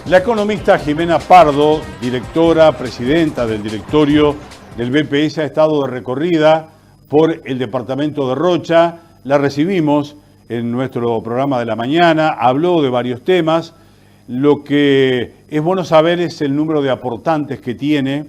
La economista Jimena Pardo, directora, presidenta del directorio del BPS, ha estado de recorrida por el departamento de Rocha. La recibimos en nuestro programa de la mañana, habló de varios temas. Lo que es bueno saber es el número de aportantes que tiene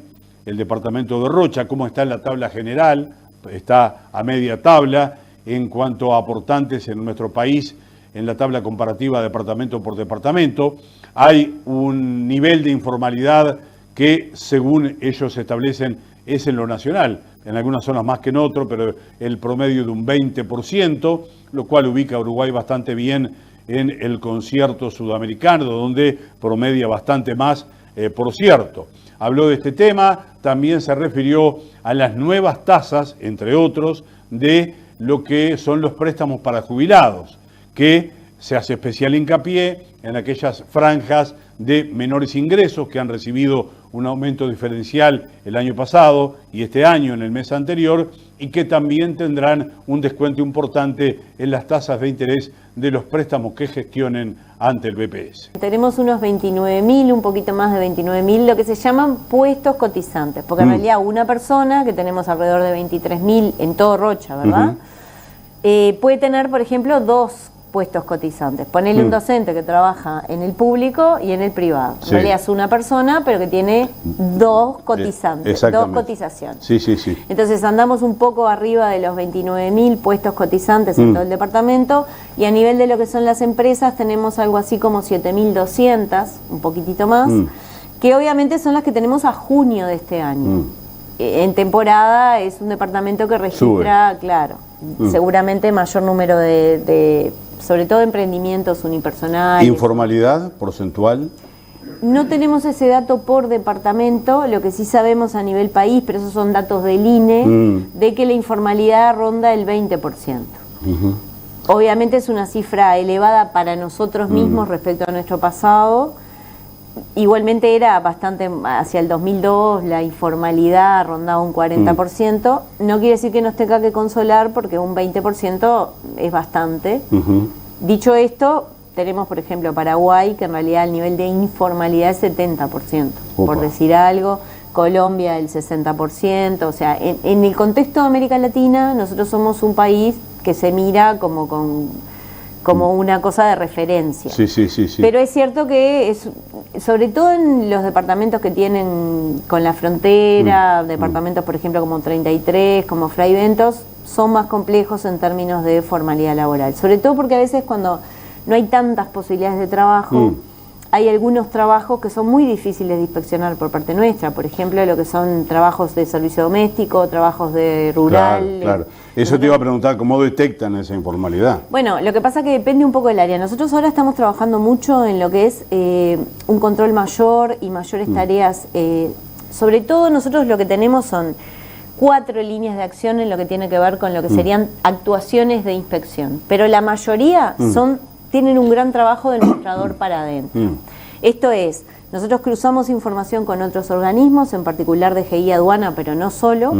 el departamento de Rocha, cómo está en la tabla general, está a media tabla en cuanto a aportantes en nuestro país, en la tabla comparativa departamento por departamento. Hay un nivel de informalidad que, según ellos establecen, es en lo nacional, en algunas zonas más que en otras, pero el promedio de un 20%, lo cual ubica a Uruguay bastante bien en el concierto sudamericano, donde promedia bastante más, por cierto. Habló de este tema, también se refirió a las nuevas tasas, entre otros, de lo que son los préstamos para jubilados, que se hace especial hincapié en aquellas franjas de menores ingresos que han recibido un aumento diferencial el año pasado y este año en el mes anterior, y que también tendrán un descuento importante en las tasas de interés de los préstamos que gestionen ante el BPS. Tenemos unos 29.000, un poquito más de 29.000, lo que se llaman puestos cotizantes, porque en realidad una persona, que tenemos alrededor de 23.000 en todo Rocha, ¿verdad? Puede tener, por ejemplo, dos puestos cotizantes. Ponele un docente que trabaja en el público y en el privado. Sí. En realidad es una persona, pero que tiene dos cotizantes, dos cotizaciones. Sí, sí, sí. Entonces andamos un poco arriba de los 29.000 puestos cotizantes en todo el departamento, y a nivel de lo que son las empresas tenemos algo así como 7.200, un poquitito más, que obviamente son las que tenemos a junio de este año. En temporada es un departamento que registra, claro, seguramente mayor número de sobre todo emprendimientos unipersonales. ¿Informalidad porcentual? No tenemos ese dato por departamento, lo que sí sabemos a nivel país, pero esos son datos del INE, de que la informalidad ronda el 20%. Obviamente es una cifra elevada para nosotros mismos respecto a nuestro pasado. Igualmente era bastante, hacia el 2002 la informalidad rondaba un 40%, no quiere decir que nos tenga que consolar porque un 20% es bastante. Dicho esto, tenemos por ejemplo Paraguay, que en realidad el nivel de informalidad es 70%, por decir algo, Colombia el 60%, o sea, en el contexto de América Latina nosotros somos un país que se mira como una cosa de referencia. Sí. Pero es cierto que sobre todo en los departamentos que tienen con la frontera, departamentos por ejemplo como 33, como Fray Bentos, son más complejos en términos de formalidad laboral. Sobre todo porque a veces cuando no hay tantas posibilidades de trabajo, hay algunos trabajos que son muy difíciles de inspeccionar por parte nuestra, por ejemplo lo que son trabajos de servicio doméstico, trabajos de rural. Claro. Eso te iba a preguntar, ¿cómo detectan esa informalidad? Bueno, lo que pasa es que depende un poco del área. Nosotros ahora estamos trabajando mucho en lo que es un control mayor y mayores tareas. Sobre todo nosotros lo que tenemos son 4 líneas de acción en lo que tiene que ver con lo que serían actuaciones de inspección, pero la mayoría tienen un gran trabajo del mostrador para adentro. Esto es, nosotros cruzamos información con otros organismos, en particular DGI Aduana, pero no solo,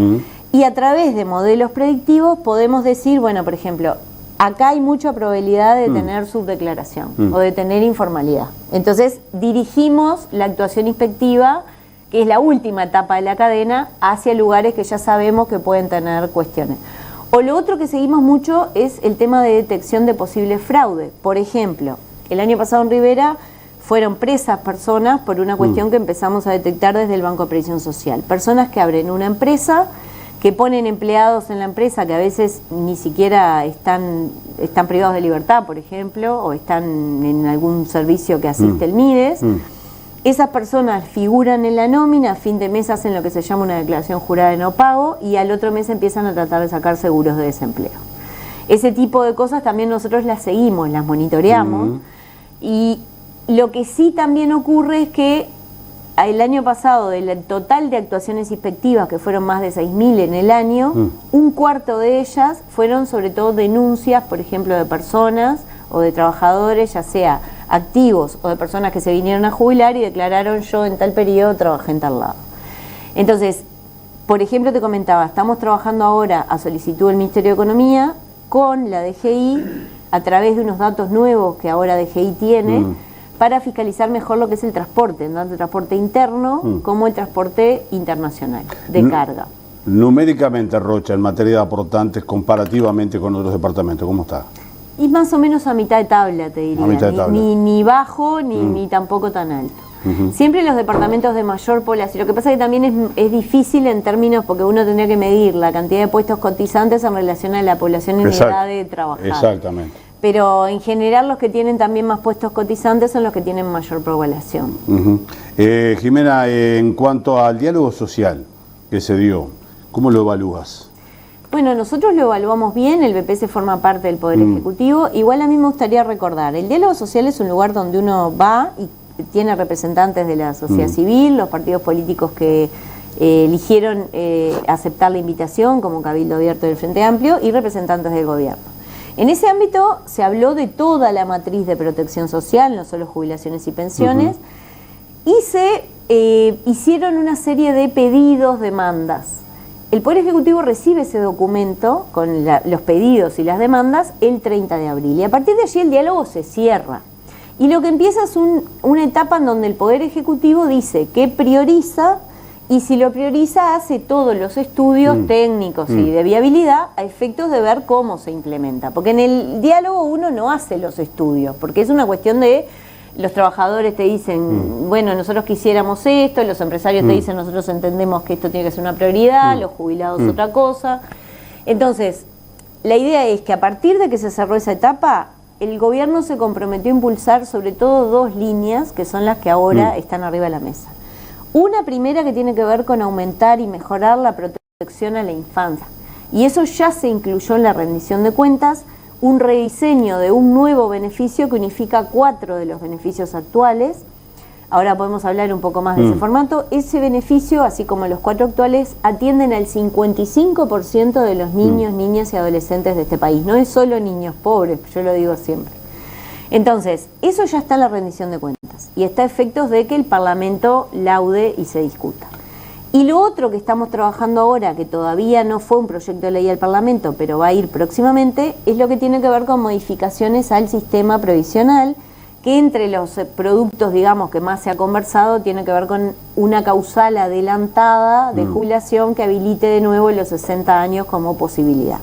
y a través de modelos predictivos podemos decir, bueno, por ejemplo, acá hay mucha probabilidad de tener subdeclaración o de tener informalidad. Entonces dirigimos la actuación inspectiva, que es la última etapa de la cadena, hacia lugares que ya sabemos que pueden tener cuestiones. O lo otro que seguimos mucho es el tema de detección de posible fraude. Por ejemplo, el año pasado en Rivera fueron presas personas por una cuestión que empezamos a detectar desde el Banco de Previsión Social. Personas que abren una empresa, que ponen empleados en la empresa que a veces ni siquiera están privados de libertad, por ejemplo, o están en algún servicio que asiste el MIDES. Esas personas figuran en la nómina, a fin de mes hacen lo que se llama una declaración jurada de no pago y al otro mes empiezan a tratar de sacar seguros de desempleo. Ese tipo de cosas también nosotros las seguimos, las monitoreamos, y lo que sí también ocurre es que el año pasado, del total de actuaciones inspectivas, que fueron más de 6.000 en el año, un cuarto de ellas fueron sobre todo denuncias, por ejemplo, de personas o de trabajadores, ya sea activos o de personas que se vinieron a jubilar y declararon: yo en tal periodo trabajé en tal lado. Entonces, por ejemplo, te comentaba, estamos trabajando ahora a solicitud del Ministerio de Economía con la DGI a través de unos datos nuevos que ahora DGI tiene para fiscalizar mejor lo que es el transporte, tanto el transporte interno como el transporte internacional de carga. Numéricamente, Rocha, en materia de aportantes, comparativamente con otros departamentos, ¿cómo está? Y más o menos a mitad de tabla, te diría. A mitad de tabla. Ni bajo, ni tampoco tan alto. Siempre los departamentos de mayor población. Lo que pasa es que también es difícil en términos, porque uno tendría que medir la cantidad de puestos cotizantes en relación a la población en edad de trabajar. Exactamente. Pero en general los que tienen también más puestos cotizantes son los que tienen mayor población. Jimena, en cuanto al diálogo social que se dio, ¿cómo lo evalúas? Bueno, nosotros lo evaluamos bien, el BPS forma parte del Poder Ejecutivo. Igual a mí me gustaría recordar, el diálogo social es un lugar donde uno va y tiene representantes de la sociedad civil, los partidos políticos que eligieron aceptar la invitación, como Cabildo Abierto del Frente Amplio, y representantes del gobierno. En ese ámbito se habló de toda la matriz de protección social, no solo jubilaciones y pensiones, y se hicieron una serie de pedidos, demandas. El Poder Ejecutivo recibe ese documento con los pedidos y las demandas el 30 de abril, y a partir de allí el diálogo se cierra. Y lo que empieza es una etapa en donde el Poder Ejecutivo dice que prioriza, y si lo prioriza hace todos los estudios técnicos y de viabilidad a efectos de ver cómo se implementa. Porque en el diálogo uno no hace los estudios, porque es una cuestión de los trabajadores te dicen, bueno, nosotros quisiéramos esto, los empresarios te dicen, nosotros entendemos que esto tiene que ser una prioridad, los jubilados otra cosa. Entonces, la idea es que a partir de que se cerró esa etapa, el gobierno se comprometió a impulsar sobre todo dos líneas que son las que ahora están arriba de la mesa. Una primera que tiene que ver con aumentar y mejorar la protección a la infancia. Y eso ya se incluyó en la rendición de cuentas, un rediseño de un nuevo beneficio que unifica 4 de los beneficios actuales. Ahora podemos hablar un poco más de ese formato. Ese beneficio, así como los 4 actuales, atienden al 55% de los niños, niñas y adolescentes de este país. No es solo niños pobres, yo lo digo siempre. Entonces, eso ya está en la rendición de cuentas y está a efectos de que el Parlamento laude y se discuta. Y lo otro que estamos trabajando ahora, que todavía no fue un proyecto de ley al Parlamento, pero va a ir próximamente, es lo que tiene que ver con modificaciones al sistema previsional, que entre los productos, digamos, que más se ha conversado, tiene que ver con una causal adelantada de jubilación que habilite de nuevo los 60 años como posibilidad.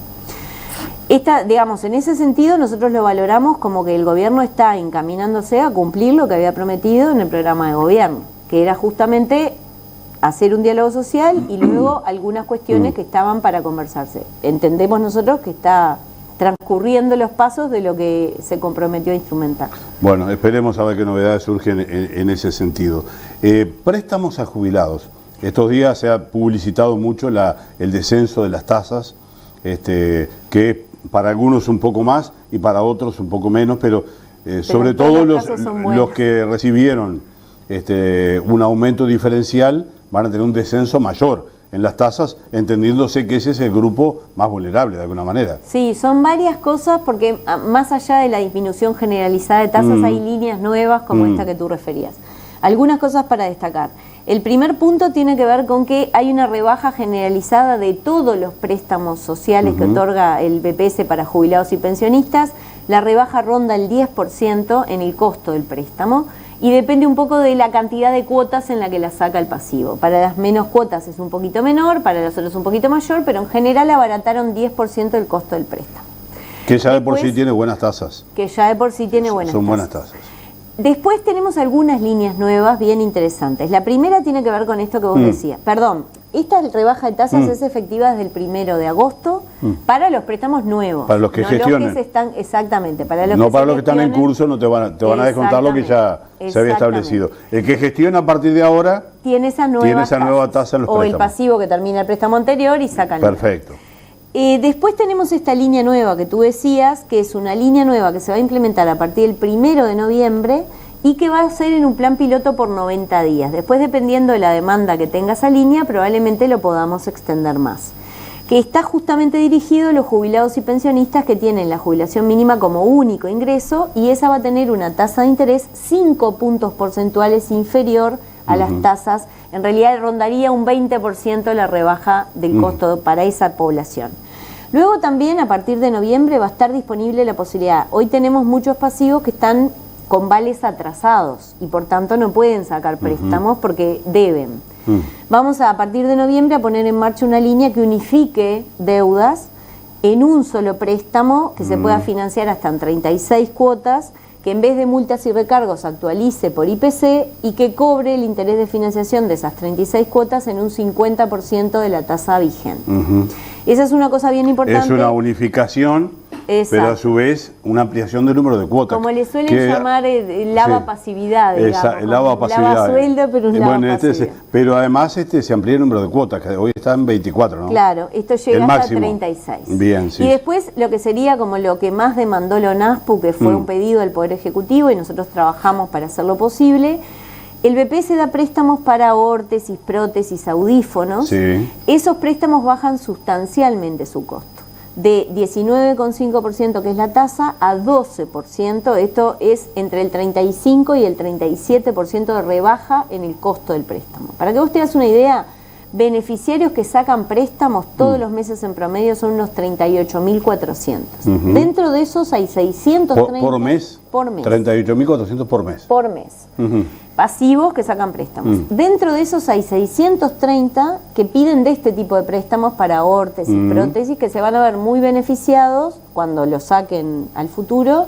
Digamos, en ese sentido nosotros lo valoramos como que el gobierno está encaminándose a cumplir lo que había prometido en el programa de gobierno, que era justamente hacer un diálogo social y luego algunas cuestiones que estaban para conversarse. Entendemos nosotros que está transcurriendo los pasos de lo que se comprometió a instrumentar. Bueno, esperemos a ver qué novedades surgen en ese sentido. Préstamos a jubilados. Estos días se ha publicitado mucho el descenso de las tasas, que para algunos un poco más y para otros un poco menos, pero sobre todo los que recibieron un aumento diferencial van a tener un descenso mayor en las tasas, entendiéndose que ese es el grupo más vulnerable de alguna manera. Sí, son varias cosas porque más allá de la disminución generalizada de tasas hay líneas nuevas como esta que tú referías. Algunas cosas para destacar. El primer punto tiene que ver con que hay una rebaja generalizada de todos los préstamos sociales que otorga el BPS para jubilados y pensionistas. La rebaja ronda el 10% en el costo del préstamo y depende un poco de la cantidad de cuotas en la que la saca el pasivo. Para las menos cuotas es un poquito menor, para los otros un poquito mayor, pero en general abarataron 10% el costo del préstamo. Que ya de por sí tiene buenas tasas. Que ya de por sí tiene buenas tasas. Son buenas tasas. Después tenemos algunas líneas nuevas bien interesantes. La primera tiene que ver con esto que vos decías. Perdón, esta rebaja de tasas es efectiva desde el 1 de agosto para los préstamos nuevos. Para los que gestionen. Los que están, exactamente. Para los no que para los que están en curso, no te van a descontar lo que ya se había establecido. El que gestiona a partir de ahora tiene esa nueva tasa en los préstamos. O el pasivo que termina el préstamo anterior y sacan. Perfecto. Después tenemos esta línea nueva que tú decías, que es una línea nueva que se va a implementar a partir del 1 de noviembre y que va a ser en un plan piloto por 90 días. Después, dependiendo de la demanda que tenga esa línea, probablemente lo podamos extender más. Que está justamente dirigido a los jubilados y pensionistas que tienen la jubilación mínima como único ingreso y esa va a tener una tasa de interés 5 puntos porcentuales inferior a las tasas. En realidad rondaría un 20% la rebaja del costo para esa población. Luego también a partir de noviembre va a estar disponible la posibilidad. Hoy tenemos muchos pasivos que están con vales atrasados y por tanto no pueden sacar préstamos porque deben. Vamos a partir de noviembre a poner en marcha una línea que unifique deudas en un solo préstamo que se pueda financiar hasta en 36 cuotas, que en vez de multas y recargos actualice por IPC y que cobre el interés de financiación de esas 36 cuotas en un 50% de la tasa vigente. Esa es una cosa bien importante. Es una unificación, pero a su vez una ampliación del número de cuotas. Como le suelen llamar lava pasividad, digamos. Lava pasividad. Lava sueldo, pero un lava pasividad. Pero además se amplía el número de cuotas, que hoy está en 24, ¿no? Claro, esto llega hasta 36. Bien, sí. Y después lo que sería como lo que más demandó la ONASPU, que fue un pedido del Poder Ejecutivo, y nosotros trabajamos para hacerlo posible. El BPS da préstamos para órtesis, prótesis, audífonos. Sí. Esos préstamos bajan sustancialmente su costo. De 19,5%, que es la tasa, a 12%. Esto es entre el 35 y el 37% de rebaja en el costo del préstamo. Para que vos tengas una idea, beneficiarios que sacan préstamos todos los meses en promedio son unos 38.400. Dentro de esos hay 630... ¿Por mes? Por mes. 38.400 por mes. Por mes. Pasivos que sacan préstamos. Dentro de esos hay 630 que piden de este tipo de préstamos para órtesis, prótesis, que se van a ver muy beneficiados cuando lo saquen al futuro,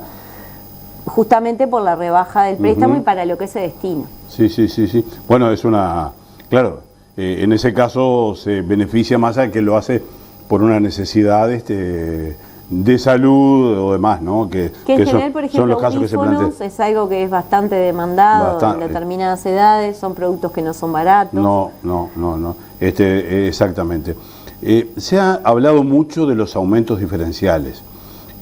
justamente por la rebaja del préstamo y para lo que se destina. Sí. Bueno, es una... Claro, en ese caso se beneficia más al que lo hace por una necesidad de salud o demás, ¿no? Que en general, por ejemplo, son los casos que se plantean. Es algo que es bastante demandado en determinadas edades, son productos que no son baratos. No. Exactamente. Se ha hablado mucho de los aumentos diferenciales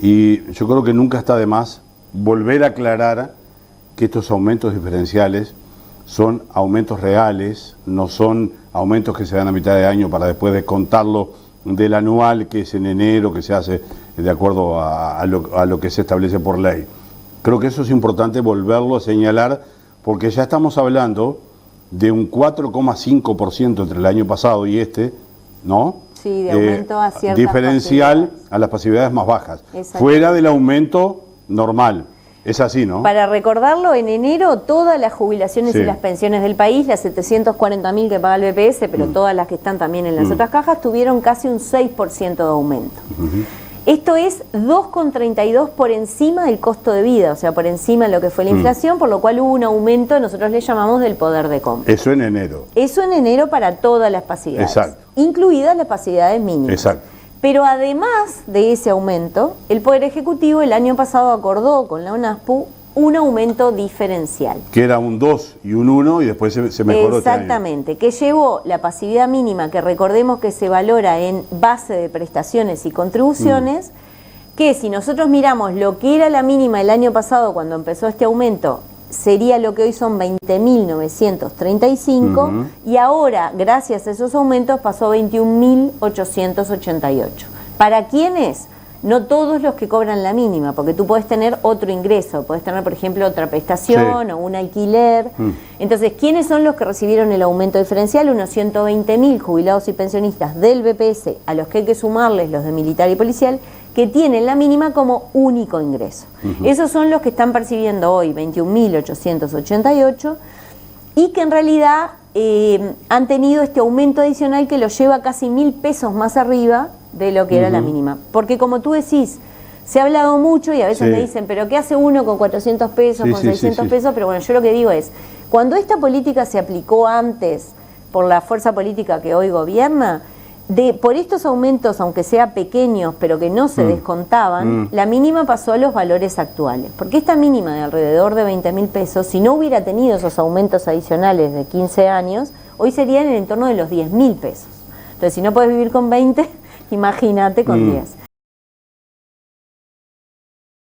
y yo creo que nunca está de más volver a aclarar que estos aumentos diferenciales son aumentos reales, no son aumentos que se dan a mitad de año para después descontarlo del anual, que es en enero, que se hace de acuerdo a lo que se establece por ley. Creo que eso es importante volverlo a señalar, porque ya estamos hablando de un 4,5% entre el año pasado y ¿no? Sí, de aumento a ciertas diferencial a las pasividades más bajas, fuera del aumento normal. Es así, ¿no? Para recordarlo, en enero todas las jubilaciones y las pensiones del país, las 740.000 que paga el BPS, pero todas las que están también en las otras cajas, tuvieron casi un 6% de aumento. Esto es 2,32 por encima del costo de vida, o sea, por encima de lo que fue la inflación, por lo cual hubo un aumento, nosotros le llamamos del poder de compra. Eso en enero. Eso en enero para todas las pasividades. Exacto. Incluidas las pasividades mínimas. Exacto. Pero además de ese aumento, el Poder Ejecutivo el año pasado acordó con la ONASPU un aumento diferencial. Que era un 2 y un 1 y después se mejoró. Exactamente, que llevó la pasividad mínima, que recordemos que se valora en base de prestaciones y contribuciones, que si nosotros miramos lo que era la mínima el año pasado cuando empezó este aumento, sería lo que hoy son 20.935 y ahora, gracias a esos aumentos, pasó a 21.888. ¿Para quiénes? No todos los que cobran la mínima, porque tú puedes tener otro ingreso, puedes tener, por ejemplo, otra prestación o un alquiler. Entonces, ¿quiénes son los que recibieron el aumento diferencial? Unos 120.000 jubilados y pensionistas del BPS, a los que hay que sumarles los de militar y policial, que tienen la mínima como único ingreso. Esos son los que están percibiendo hoy 21.888 y que en realidad han tenido este aumento adicional que los lleva casi 1.000 pesos más arriba de lo que era la mínima. Porque como tú decís, se ha hablado mucho y a veces me dicen, pero ¿qué hace uno con 400 pesos, con 600 pesos? Pero bueno, yo lo que digo es, cuando esta política se aplicó antes por la fuerza política que hoy gobierna, por estos aumentos, aunque sea pequeños, pero que no se descontaban, la mínima pasó a los valores actuales. Porque esta mínima de alrededor de 20.000 pesos, si no hubiera tenido esos aumentos adicionales de 15 años, hoy sería en el entorno de los 10.000 pesos. Entonces, si no puedes vivir con 20, imagínate con 10.